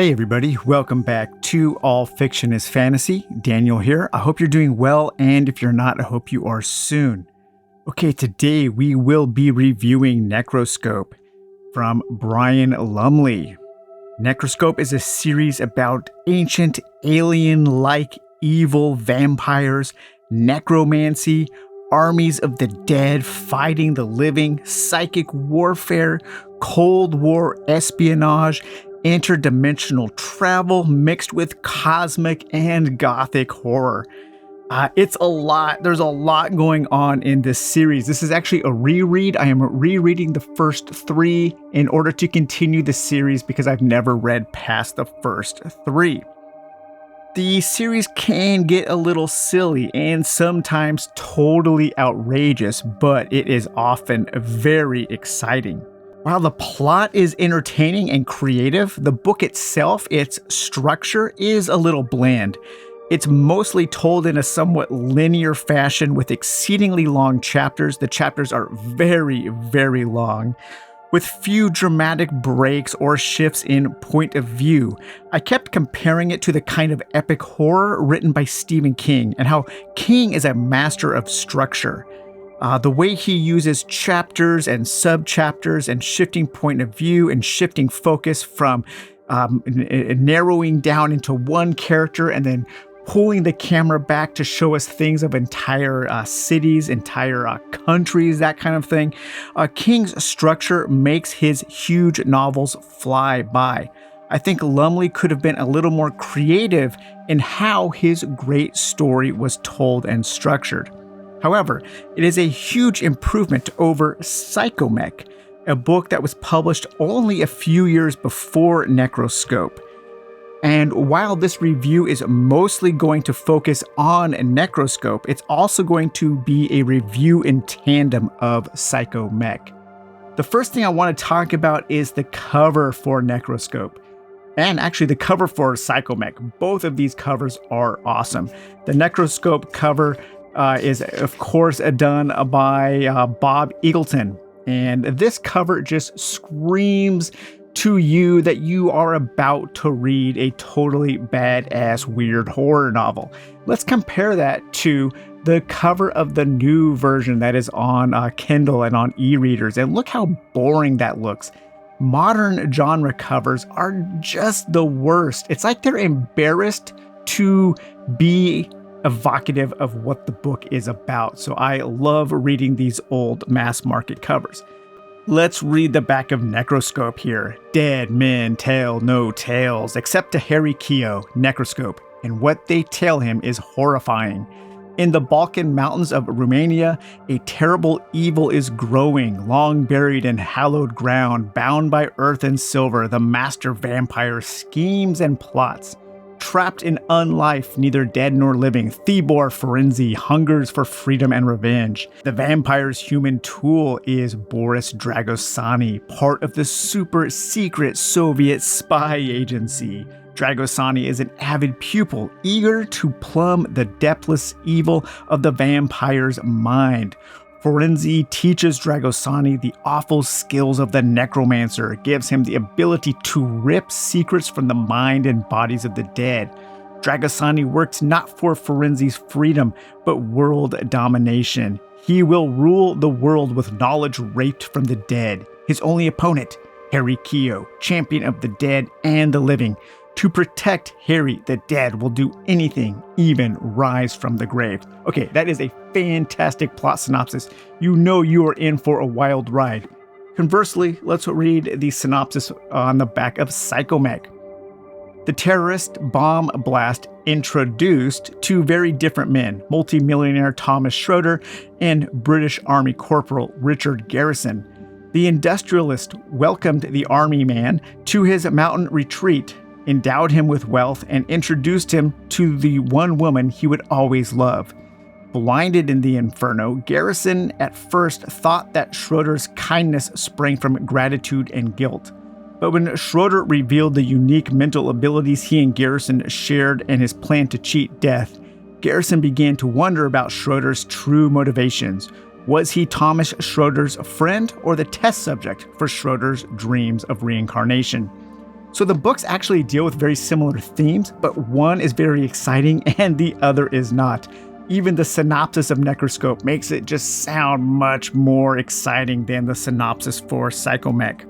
Hey everybody, welcome back to All Fiction is Fantasy. Daniel here. I hope you're doing well, and if you're not, I hope you are soon. Okay, today we will be reviewing Necroscope from Brian Lumley. Necroscope is a series about ancient alien-like evil vampires, necromancy, armies of the dead fighting the living, psychic warfare, Cold War espionage, interdimensional travel mixed with cosmic and gothic horror. It's a lot. There's a lot going on in this series. This is actually a reread. I am rereading the first three in order to continue the series because I've never read past the first three. The series can get a little silly and sometimes totally outrageous, but it is often very exciting. While the plot is entertaining and creative, the book itself, its structure, is a little bland. It's mostly told in a somewhat linear fashion with exceedingly long chapters. The chapters are very, very long, with few dramatic breaks or shifts in point of view. I kept comparing it to the kind of epic horror written by Stephen King and how King is a master of structure. The way he uses chapters and sub-chapters and shifting point of view and shifting focus from narrowing down into one character and then pulling the camera back to show us things of entire cities, entire countries, that kind of thing. King's structure makes his huge novels fly by. I think Lumley could have been a little more creative in how his great story was told and structured. However, it is a huge improvement over Psychomech, a book that was published only a few years before Necroscope. And while this review is mostly going to focus on Necroscope, it's also going to be a review in tandem of Psychomech. The first thing I want to talk about is the cover for Necroscope, and actually the cover for Psychomech. Both of these covers are awesome. The Necroscope cover is, of course, done by Bob Eagleton. And this cover just screams to you that you are about to read a totally badass weird horror novel. Let's compare that to the cover of the new version that is on Kindle and on e-readers. And look how boring that looks. Modern genre covers are just the worst. It's like they're embarrassed to be evocative of what the book is about. So I love reading these old mass market covers. Let's read the back of Necroscope here. Dead men tell no tales, except to Harry Keogh, Necroscope, and what they tell him is horrifying. In the Balkan mountains of Romania, a terrible evil is growing, long buried in hallowed ground, bound by earth and silver. The master vampire schemes and plots. Trapped in unlife, neither dead nor living, Thibor Ferenzi hungers for freedom and revenge. The vampire's human tool is Boris Dragosani, part of the super secret Soviet spy agency. Dragosani is an avid pupil, eager to plumb the depthless evil of the vampire's mind. Ferenzi teaches Dragosani the awful skills of the necromancer, gives him the ability to rip secrets from the mind and bodies of the dead. Dragosani works not for Ferenzi's freedom, but world domination. He will rule the world with knowledge raped from the dead. His only opponent, Harry Keogh, champion of the dead and the living. To protect Harry, the dead will do anything, even rise from the grave. Okay, that is a fantastic plot synopsis. You know you are in for a wild ride. Conversely, let's read the synopsis on the back of Psychomech. The terrorist bomb blast introduced two very different men, multimillionaire Thomas Schroeder and British Army Corporal Richard Garrison. The industrialist welcomed the army man to his mountain retreat, endowed him with wealth, and introduced him to the one woman he would always love. Blinded in the inferno, Garrison at first thought that Schroeder's kindness sprang from gratitude and guilt. But when Schroeder revealed the unique mental abilities he and Garrison shared and his plan to cheat death, Garrison began to wonder about Schroeder's true motivations. Was he Thomas Schroeder's friend or the test subject for Schroeder's dreams of reincarnation? So the books actually deal with very similar themes, but one is very exciting and the other is not. Even the synopsis of Necroscope makes it just sound much more exciting than the synopsis for Psychomech.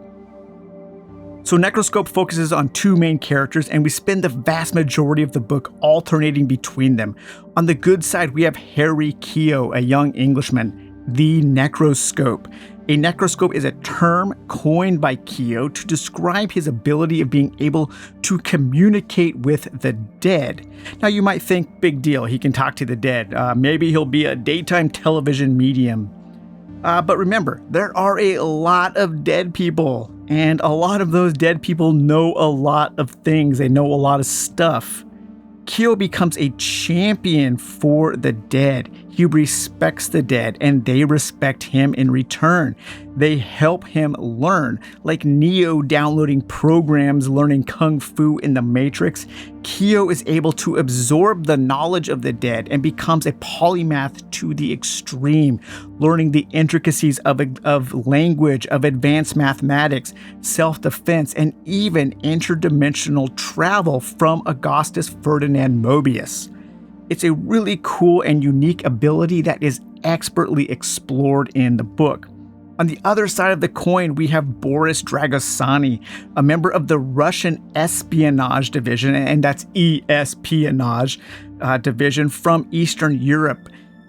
So Necroscope focuses on two main characters, and we spend the vast majority of the book alternating between them. On the good side, we have Harry Keogh, a young Englishman, the Necroscope. A necroscope is a term coined by Keogh to describe his ability of being able to communicate with the dead. Now you might think, big deal, he can talk to the dead. Maybe he'll be a daytime television medium. But remember, there are a lot of dead people, and a lot of those dead people know a lot of things. They know a lot of stuff. Keogh becomes a champion for the dead. He respects the dead, and they respect him in return. They help him learn, like Neo downloading programs, learning Kung Fu in the Matrix. Keogh is able to absorb the knowledge of the dead and becomes a polymath to the extreme, learning the intricacies of language, of advanced mathematics, self-defense, and even interdimensional travel from Augustus Ferdinand Mobius. It's a really cool and unique ability that is expertly explored in the book. On the other side of the coin, we have Boris Dragosani, a member of the Russian Espionage Division, and that's espionage division from Eastern Europe.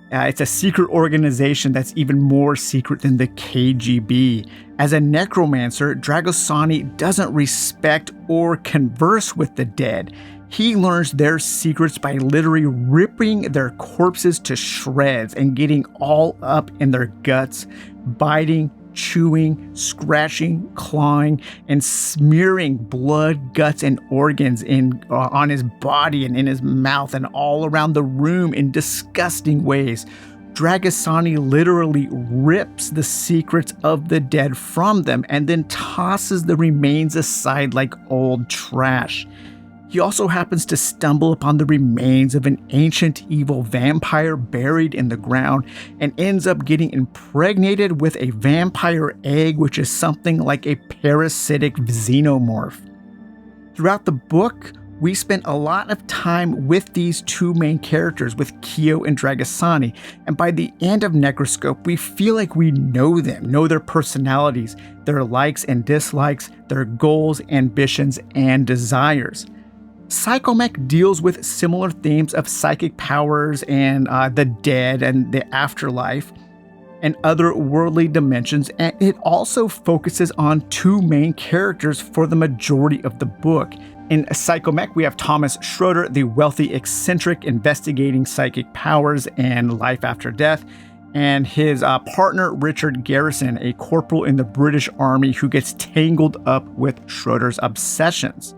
It's a secret organization that's even more secret than the KGB. As a necromancer, Dragosani doesn't respect or converse with the dead. He learns their secrets by literally ripping their corpses to shreds and getting all up in their guts, biting, chewing, scratching, clawing, and smearing blood, guts, and organs on his body and in his mouth and all around the room in disgusting ways. Dragosani literally rips the secrets of the dead from them and then tosses the remains aside like old trash. He also happens to stumble upon the remains of an ancient evil vampire buried in the ground and ends up getting impregnated with a vampire egg, which is something like a parasitic xenomorph. Throughout the book, we spent a lot of time with these two main characters, with Keogh and Dragosani, and by the end of Necroscope, we feel like we know them, know their personalities, their likes and dislikes, their goals, ambitions, and desires. Psychomech deals with similar themes of psychic powers and the dead and the afterlife and other worldly dimensions, and it also focuses on two main characters for the majority of the book. In Psychomech, we have Thomas Schroeder, the wealthy eccentric investigating psychic powers and life after death, and his partner Richard Garrison, a corporal in the British Army who gets tangled up with Schroeder's obsessions.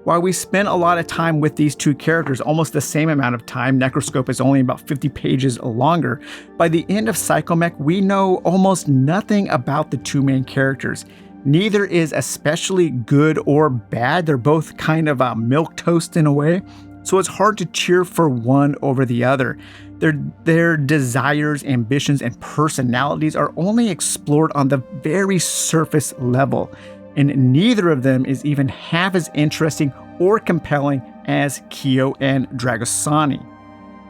While we spend a lot of time with these two characters, almost the same amount of time, Necroscope is only about 50 pages longer, by the end of Psychomech, we know almost nothing about the two main characters. Neither is especially good or bad. They're both kind of milquetoast in a way, so it's hard to cheer for one over the other. Their desires, ambitions, and personalities are only explored on the very surface level, and neither of them is even half as interesting or compelling as Keogh and Dragosani.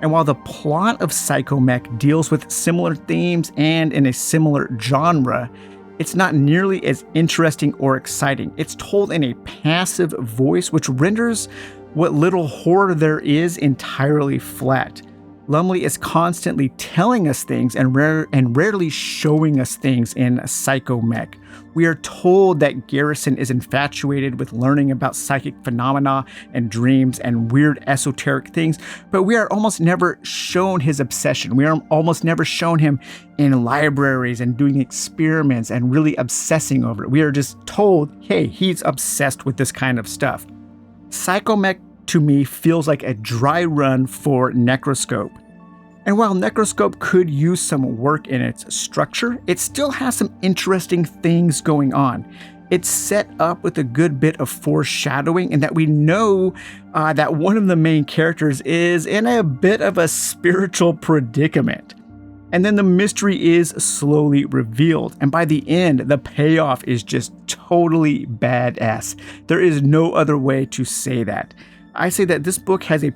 And while the plot of Psychomech deals with similar themes and in a similar genre, it's not nearly as interesting or exciting. It's told in a passive voice, which renders what little horror there is entirely flat. Lumley is constantly telling us things and rarely showing us things in Psychomech. We are told that Garrison is infatuated with learning about psychic phenomena and dreams and weird esoteric things, but we are almost never shown his obsession. We are almost never shown him in libraries and doing experiments and really obsessing over it. We are just told, hey, he's obsessed with this kind of stuff. Psychomech, to me, feels like a dry run for Necroscope. And while Necroscope could use some work in its structure, it still has some interesting things going on. It's set up with a good bit of foreshadowing, and that we know that one of the main characters is in a bit of a spiritual predicament. And then the mystery is slowly revealed. And by the end, the payoff is just totally badass. There is no other way to say that. I say that this book has a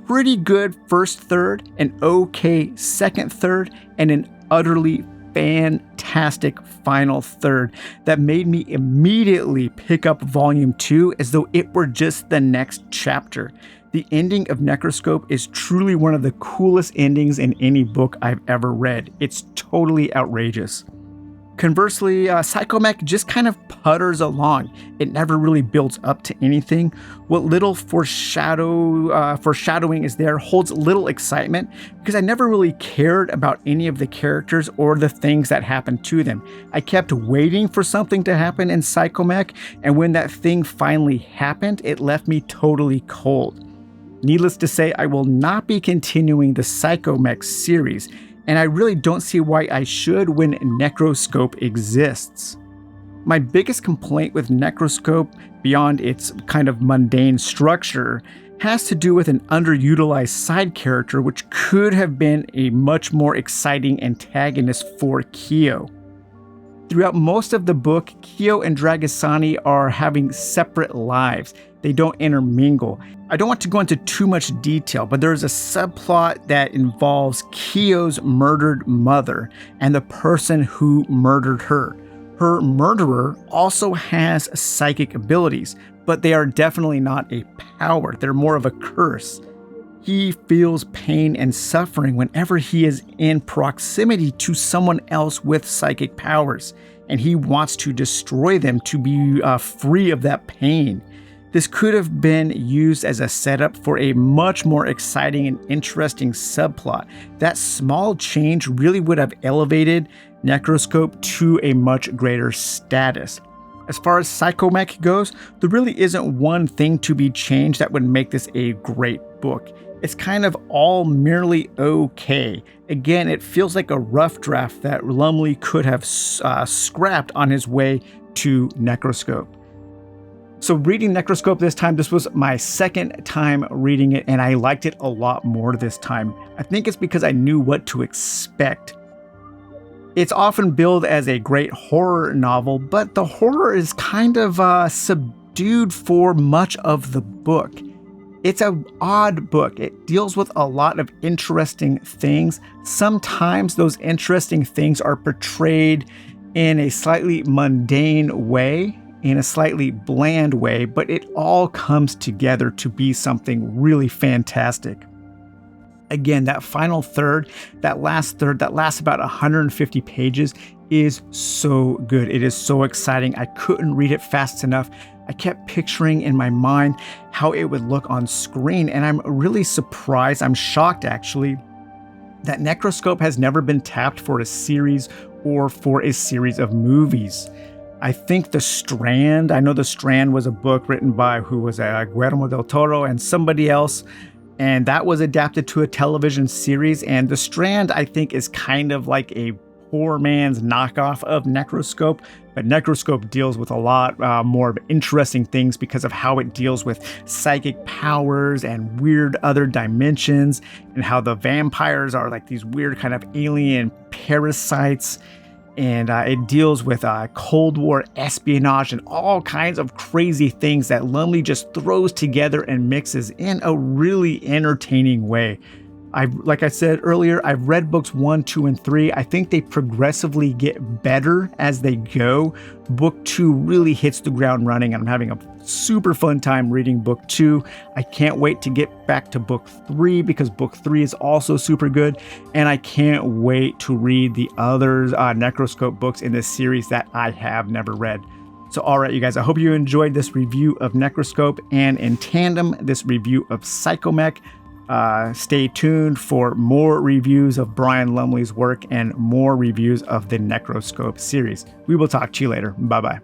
pretty good first third, an okay second third, and an utterly fantastic final third that made me immediately pick up volume 2 as though it were just the next chapter. The ending of Necroscope is truly one of the coolest endings in any book I've ever read. It's totally outrageous. Conversely, Psychomech just kind of putters along. It never really builds up to anything. What little foreshadowing is there holds little excitement because I never really cared about any of the characters or the things that happened to them. I kept waiting for something to happen in Psychomech, and when that thing finally happened, it left me totally cold. Needless to say, I will not be continuing the Psychomech series, and I really don't see why I should when Necroscope exists. My biggest complaint with Necroscope, beyond its kind of mundane structure, has to do with an underutilized side character which could have been a much more exciting antagonist for Kyo. Throughout most of the book, Kyo and Dragisani are having separate lives. They don't intermingle. I don't want to go into too much detail, but there's a subplot that involves Kyo's murdered mother and the person who murdered her. Her murderer also has psychic abilities, but they are definitely not a power. They're more of a curse. He feels pain and suffering whenever he is in proximity to someone else with psychic powers, and he wants to destroy them to be free of that pain. This could have been used as a setup for a much more exciting and interesting subplot. That small change really would have elevated Necroscope to a much greater status. As far as Psychomech goes, there really isn't one thing to be changed that would make this a great book. It's kind of all merely okay. Again, it feels like a rough draft that Lumley could have scrapped on his way to Necroscope. So reading Necroscope this time, this was my second time reading it, and I liked it a lot more this time. I think it's because I knew what to expect. It's often billed as a great horror novel, but the horror is kind of subdued for much of the book. It's an odd book. It deals with a lot of interesting things. Sometimes those interesting things are portrayed in a slightly mundane way, in a slightly bland way, but it all comes together to be something really fantastic. Again, that final third, that last about 150 pages is so good. It is so exciting. I couldn't read it fast enough. I kept picturing in my mind how it would look on screen, and I'm really surprised, I'm shocked actually, that Necroscope has never been tapped for a series or for a series of movies. I think The Strand, I know The Strand was a book written by Guillermo del Toro and somebody else, and that was adapted to a television series, and The Strand I think is kind of like a poor man's knockoff of Necroscope, but Necroscope deals with a lot more interesting things because of how it deals with psychic powers and weird other dimensions, and how the vampires are like these weird kind of alien parasites. And it deals with Cold War espionage and all kinds of crazy things that Lumley just throws together and mixes in a really entertaining way. Like I said earlier, I've read books 1, 2, and 3. I think they progressively get better as they go. Book 2 really hits the ground running, and I'm having a super fun time reading book 2. I can't wait to get back to book 3 because book 3 is also super good, and I can't wait to read the other Necroscope books in this series that I have never read. So alright you guys, I hope you enjoyed this review of Necroscope, and in tandem, this review of Psychomech. Stay tuned for more reviews of Brian Lumley's work and more reviews of the Necroscope series. We will talk to you later. Bye-bye.